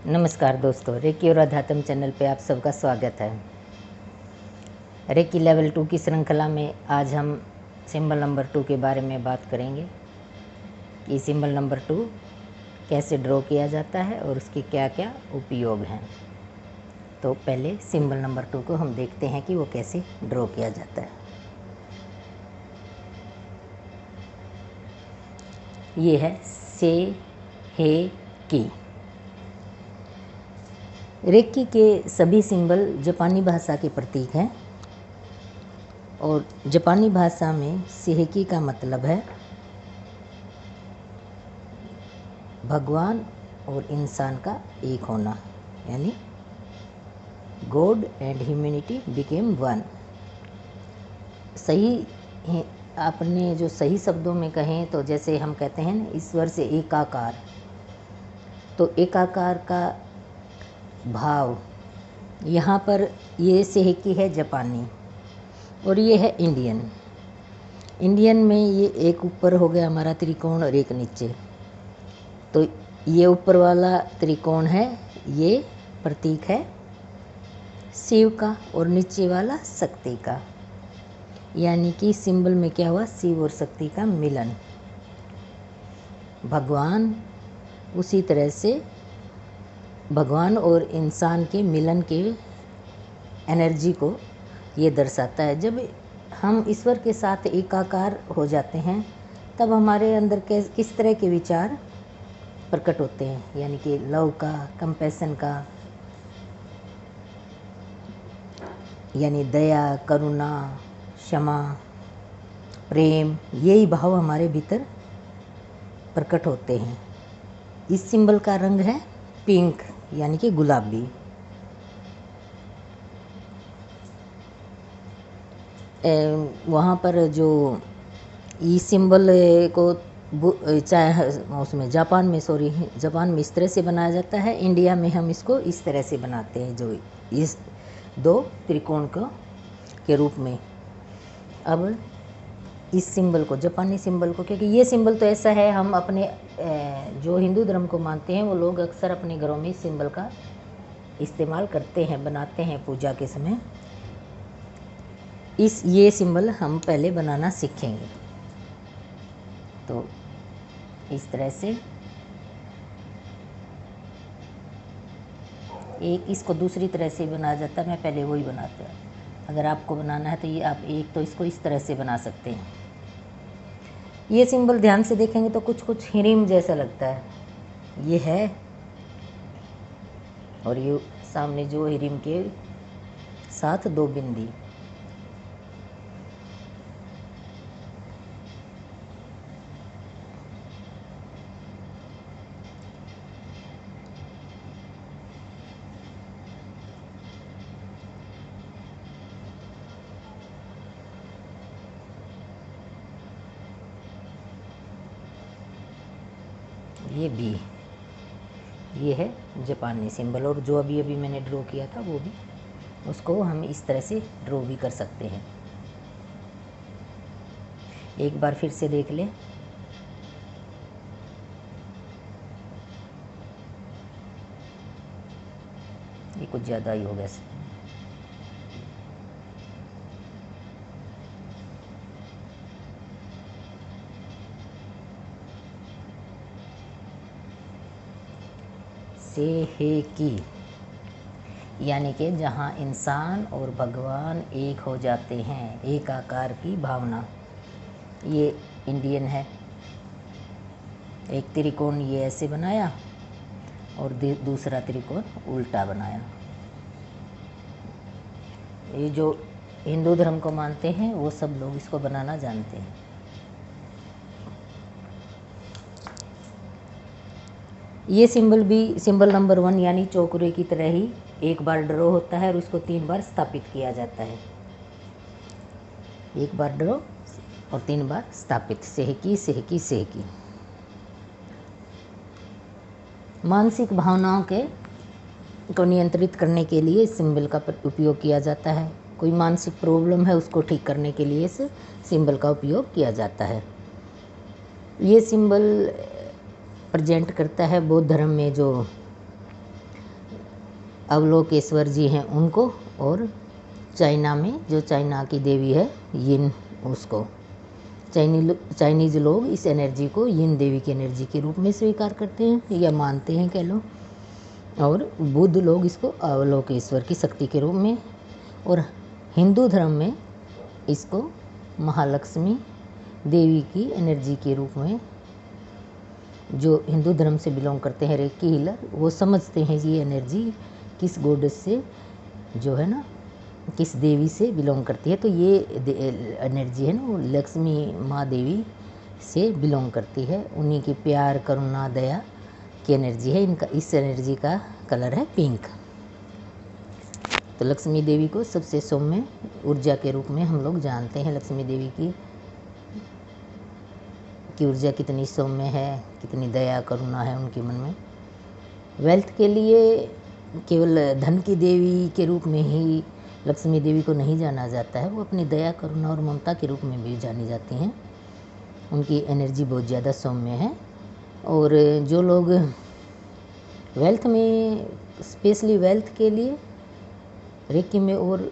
नमस्कार दोस्तों, रेकी और अध्यात्म चैनल पे आप सबका स्वागत है। रेकी लेवल 2 की श्रृंखला में आज हम सिंबल नंबर 2 के बारे में बात करेंगे कि सिंबल नंबर 2 कैसे ड्रॉ किया जाता है और उसके क्या क्या उपयोग हैं। तो पहले सिंबल नंबर 2 को हम देखते हैं कि वो कैसे ड्रॉ किया जाता है। ये है से हे की। रेकी के सभी सिंबल जापानी भाषा के प्रतीक हैं और जापानी भाषा में सेहेकी का मतलब है भगवान और इंसान का एक होना, यानी God and humanity became one. सही आपने जो सही शब्दों में कहें तो जैसे हम कहते हैं ना ईश्वर से एकाकार, तो एकाकार का भाव यहाँ पर ये सेहेकी है जापानी और ये है इंडियन। इंडियन में ये एक ऊपर हो गया हमारा त्रिकोण और एक नीचे, तो ये ऊपर वाला त्रिकोण है, ये प्रतीक है शिव का और नीचे वाला शक्ति का, यानी कि सिंबल में क्या हुआ, शिव और शक्ति का मिलन। भगवान उसी तरह से भगवान और इंसान के मिलन के एनर्जी को ये दर्शाता है। जब हम ईश्वर के साथ एकाकार हो जाते हैं तब हमारे अंदर किस तरह के विचार प्रकट होते हैं, यानी कि लव का, कंपैशन का, यानी दया, करुणा, क्षमा, प्रेम, यही भाव हमारे भीतर प्रकट होते हैं। इस सिंबल का रंग है पिंक, यानी कि गुलाबी। वहाँ पर जो इस सिंबल को चाहे उसमें जापान में इस तरह से बनाया जाता है, इंडिया में हम इसको इस तरह से बनाते हैं, जो इस दो त्रिकोण के रूप में। अब इस सिंबल को, जापानी सिंबल को, क्योंकि ये सिंबल तो ऐसा है, हम अपने जो हिंदू धर्म को मानते हैं वो लोग अक्सर अपने घरों में इस सिंबल का इस्तेमाल करते हैं, बनाते हैं पूजा के समय। ये सिंबल हम पहले बनाना सीखेंगे। तो इस तरह से एक इसको दूसरी तरह से बनाया जाता है, मैं पहले वही बनाता हूँ। अगर आपको बनाना है तो ये आप एक तो इसको इस तरह से बना सकते हैं। ये सिंबल ध्यान से देखेंगे तो कुछ कुछ हिरिम जैसा लगता है, ये है, और ये सामने जो हिरिम के साथ दो बिंदी। ये भी, ये है जापानी सिंबल, और जो अभी अभी मैंने ड्रॉ किया था वो भी, उसको हम इस तरह से ड्रॉ भी कर सकते हैं। एक बार फिर से देख लें। ये कुछ ज़्यादा ही हो गया। सेहेकी, यानी कि जहाँ इंसान और भगवान एक हो जाते हैं, एक आकार की भावना। ये इंडियन है। एक त्रिकोण ये ऐसे बनाया और दूसरा त्रिकोण उल्टा बनाया। ये जो हिंदू धर्म को मानते हैं वो सब लोग इसको बनाना जानते हैं। ये सिंबल भी सिंबल नंबर 1 यानी चौकुरे की तरह ही एक बार ड्रॉ होता है और उसको 3 बार स्थापित किया जाता है। एक बार ड्रॉ और 3 बार स्थापित। सेहेकी सेहेकी सेहेकी। मानसिक भावनाओं को नियंत्रित करने के लिए इस सिंबल का उपयोग किया जाता है। कोई मानसिक प्रॉब्लम है उसको ठीक करने के लिए इस सिंबल का उपयोग किया जाता है। ये सिंबल प्रेजेंट करता है बौद्ध धर्म में जो अवलोकेश्वर जी हैं उनको, और चाइना में जो चाइना की देवी है यिन, उसको चाइनीज लोग इस एनर्जी को यिन देवी की एनर्जी के रूप में स्वीकार करते हैं या मानते हैं कह लो, और बुद्ध लोग इसको अवलोकेश्वर की शक्ति के रूप में, और हिंदू धर्म में इसको महालक्ष्मी देवी की एनर्जी के रूप में, जो हिंदू धर्म से बिलोंग करते हैं रेकी हीलर, वो समझते हैं ये एनर्जी किस गॉडेस से जो है ना, किस देवी से बिलोंग करती है। तो ये एनर्जी है ना, वो लक्ष्मी माँ देवी से बिलोंग करती है, उन्हीं की प्यार करुणा दया की एनर्जी है। इनका इस एनर्जी का कलर है पिंक। तो लक्ष्मी देवी को सबसे सौम्य ऊर्जा के रूप में हम लोग जानते हैं। लक्ष्मी देवी की ऊर्जा कितनी सौम्य है, कितनी दया करुणा है उनके मन में। वेल्थ के लिए केवल धन की देवी के रूप में ही लक्ष्मी देवी को नहीं जाना जाता है, वो अपनी दया करुणा और ममता के रूप में भी जानी जाती हैं। उनकी एनर्जी बहुत ज़्यादा सौम्य है। और जो लोग वेल्थ में, स्पेशली वेल्थ के लिए रेकी में और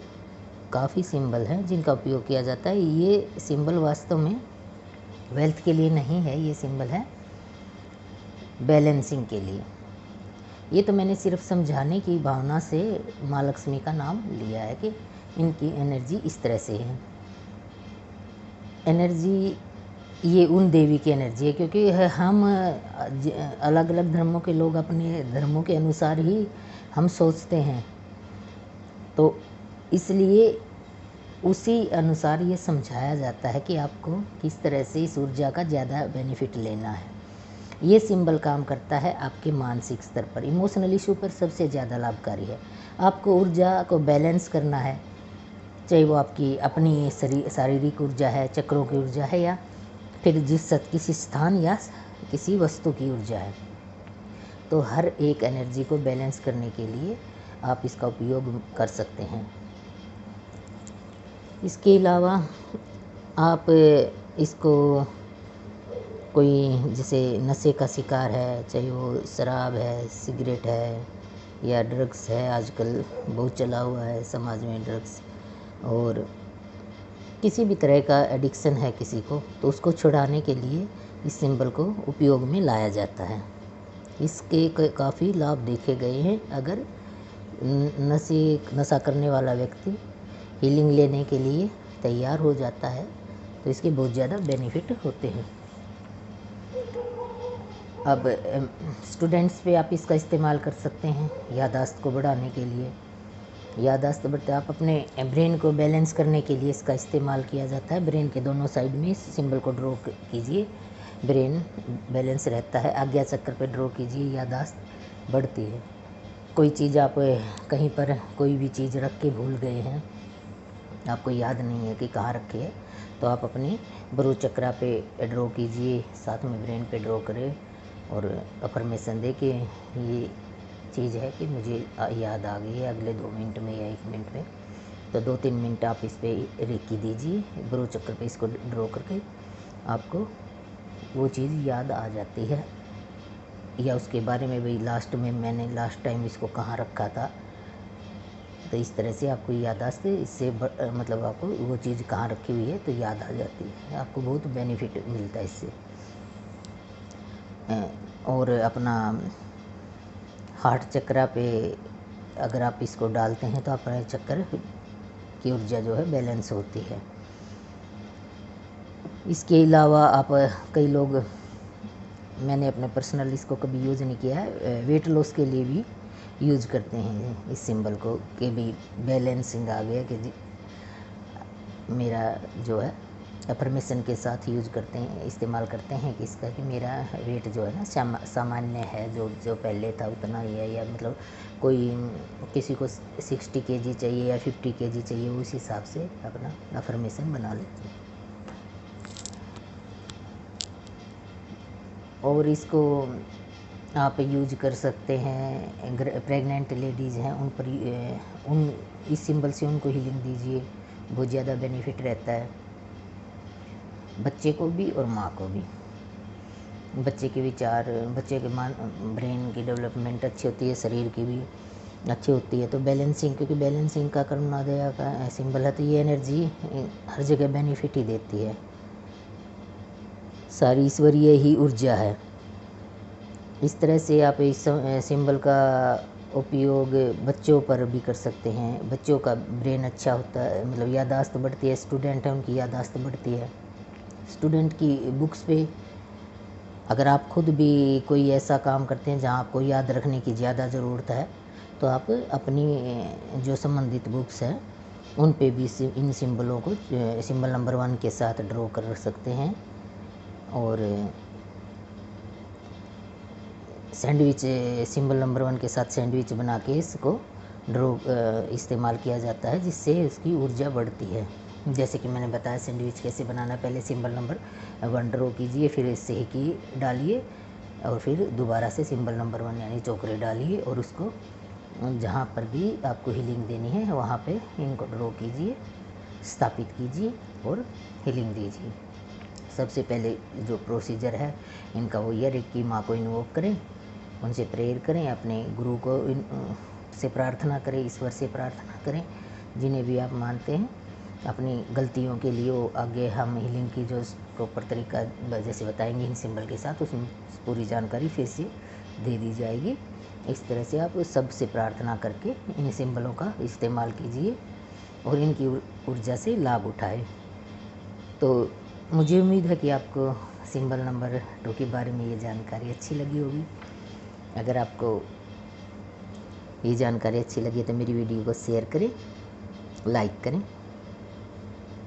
काफ़ी सिंबल हैं जिनका उपयोग किया जाता है। ये सिंबल वास्तव में वेल्थ के लिए नहीं है, ये सिंबल है बैलेंसिंग के लिए। ये तो मैंने सिर्फ समझाने की भावना से माँ लक्ष्मी का नाम लिया है कि इनकी एनर्जी इस तरह से है। एनर्जी ये उन देवी की एनर्जी है, क्योंकि हम अलग अलग धर्मों के लोग अपने धर्मों के अनुसार ही हम सोचते हैं, तो इसलिए उसी अनुसार ये समझाया जाता है कि आपको किस तरह से इस ऊर्जा का ज़्यादा बेनिफिट लेना है। ये सिंबल काम करता है आपके मानसिक स्तर पर, इमोशनल इशू पर सबसे ज़्यादा लाभकारी है। आपको ऊर्जा को बैलेंस करना है, चाहे वो आपकी अपनी शारीरिक ऊर्जा है, चक्रों की ऊर्जा है, या फिर किसी स्थान या किसी वस्तु की ऊर्जा है। तो हर एक एनर्जी को बैलेंस करने के लिए आप इसका उपयोग कर सकते हैं। इसके अलावा आप इसको, कोई जैसे नशे का शिकार है, चाहे वो शराब है, सिगरेट है या ड्रग्स है, आजकल बहुत चला हुआ है समाज में ड्रग्स, और किसी भी तरह का एडिक्शन है किसी को, तो उसको छुड़ाने के लिए इस सिंबल को उपयोग में लाया जाता है। इसके काफ़ी लाभ देखे गए हैं। अगर नशा करने वाला व्यक्ति हीलिंग लेने के लिए तैयार हो जाता है तो इसके बहुत ज़्यादा बेनिफिट होते हैं। अब स्टूडेंट्स पे आप इसका इस्तेमाल कर सकते हैं याददाश्त को बढ़ाने के लिए। याददाश्त बढ़ते, आप अपने ब्रेन को बैलेंस करने के लिए इसका इस्तेमाल किया जाता है। ब्रेन के दोनों साइड में इस सिंबल को ड्रॉ कीजिए, ब्रेन बैलेंस रहता है। आज्ञा चक्र पे ड्रॉ कीजिए, याददाश्त बढ़ती है। कोई चीज़ आप कहीं पर कोई भी चीज़ रख के भूल गए हैं, आपको याद नहीं है कि कहाँ रखी है, तो आप अपने ब्रू चक्रा पे ड्रॉ कीजिए, साथ में ब्रेन पे ड्रॉ करें और अफर्मेशन दे कि ये चीज़ है कि मुझे याद आ गई है अगले 2 मिनट में या 1 मिनट में। तो 2-3 मिनट आप इस पर रेकी दीजिए, ब्रू चक्र पे इसको ड्रॉ करके आपको वो चीज़ याद आ जाती है, या उसके बारे में भी लास्ट में मैंने लास्ट टाइम इसको कहाँ रखा था। तो इस तरह से आपको याददाश्त, इससे मतलब आपको वो चीज़ कहाँ रखी हुई है तो याद आ जाती है, आपको बहुत बेनिफिट मिलता है इससे। और अपना हार्ट चक्रा पे अगर आप इसको डालते हैं तो अपने चक्र की ऊर्जा जो है बैलेंस होती है। इसके अलावा आप कई लोग, मैंने अपने पर्सनल इसको कभी यूज़ नहीं किया है, वेट लॉस के लिए भी यूज़ करते हैं इस सिंबल को, कि भी बैलेंसिंग आ गया कि जी मेरा जो है अफर्मेशन के साथ यूज़ करते हैं, इस्तेमाल करते हैं कि इसका कि मेरा वेट जो है ना सामान्य है, जो पहले था उतना ही है, या मतलब कोई किसी को 60 kg चाहिए या 50 kg चाहिए, उस हिसाब से अपना अफर्मेशन बना लेते हैं। और इसको आप यूज कर सकते हैं, प्रेग्नेंट लेडीज़ हैं उन पर, उन इस सिंबल से उनको हीलिंग दीजिए, बहुत ज़्यादा बेनिफिट रहता है बच्चे को भी और माँ को भी। बच्चे के विचार, बच्चे के ब्रेन की डेवलपमेंट अच्छी होती है, शरीर की भी, अच्छी होती है। तो बैलेंसिंग, क्योंकि बैलेंसिंग का कर्मनादया का सिंबल है, तो ये एनर्जी हर जगह बेनिफिट ही देती है। सारी ईश्वरीय ही ऊर्जा है। इस तरह से आप इस सिंबल का उपयोग बच्चों पर भी कर सकते हैं। बच्चों का ब्रेन अच्छा होता है, मतलब याददाश्त बढ़ती है। स्टूडेंट है, उनकी याददाश्त बढ़ती है। स्टूडेंट की बुक्स पे, अगर आप खुद भी कोई ऐसा काम करते हैं जहाँ आपको याद रखने की ज़्यादा ज़रूरत है, तो आप अपनी जो संबंधित बुक्स हैं उन पे भी इन सिंबलों को सिंबल नंबर 1 के साथ ड्रॉ कर सकते हैं। और सैंडविच, सिंबल नंबर 1 के साथ सैंडविच बना के इसको ड्रॉ इस्तेमाल किया जाता है, जिससे उसकी ऊर्जा बढ़ती है। जैसे कि मैंने बताया सैंडविच कैसे बनाना है, पहले सिंबल नंबर 1 ड्रॉ कीजिए, फिर सेहकी डालिए और फिर दोबारा से सिंबल नंबर 1 यानी चोकरे डालिए, और उसको जहाँ पर भी आपको हीलिंग देनी है वहाँ पे इनको ड्रॉ कीजिए, स्थापित कीजिए और हीलिंग दीजिए। सबसे पहले जो प्रोसीजर है इनका वो ये है कि माँ को इन्वोक करें, उनसे प्रेयर करें, अपने गुरु को से प्रार्थना करें, ईश्वर से प्रार्थना करें, जिन्हें भी आप मानते हैं। अपनी गलतियों के लिए वो आगे हम हीलिंग की जो प्रॉपर तरीका जैसे बताएंगे इन सिंबल के साथ, उसमें पूरी जानकारी फिर से दे दी जाएगी। इस तरह से आप सबसे प्रार्थना करके इन सिंबलों का इस्तेमाल कीजिए और इनकी ऊर्जा से लाभ उठाएं। तो मुझे उम्मीद है कि आपको सिंबल नंबर 2 के बारे में ये जानकारी अच्छी लगी होगी। अगर आपको ये जानकारी अच्छी लगी तो मेरी वीडियो को शेयर करें, लाइक करें,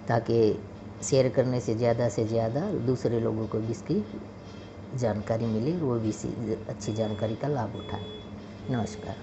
ताकि शेयर करने से ज़्यादा दूसरे लोगों को भी इसकी जानकारी मिले और वो भी इसी अच्छी जानकारी का लाभ उठाएं। नमस्कार।